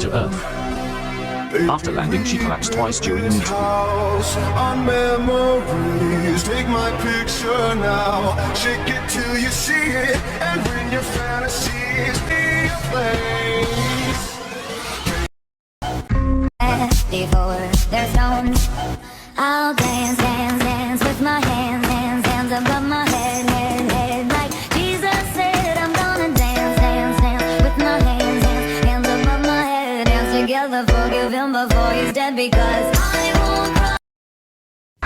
To Earth. After landing, she collapsed twice during an interview. On memories, take my picture now. Shake it till you see it, and bring your fantasies be a place. Before they're stones, I'll dance, dance, dance with my hands, hands, hands above my head, head, head. Like Jesus said, I'm gonna dance, dance, dance with my hands, hands, hands above my head. Dance together, forgive him before he's dead, because I won't cry.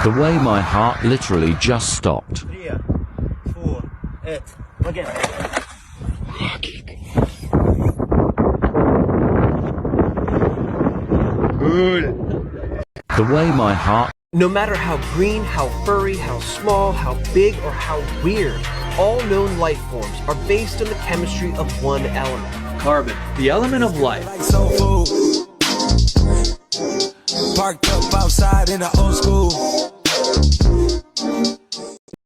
The way my heart literally just stopped. 3, 4, 8, again. The way my heart. No matter how green, how furry, how small, how big, or how weird, all known life forms are based on the chemistry of one element: carbon, the element of life. Parked up outside in the old school.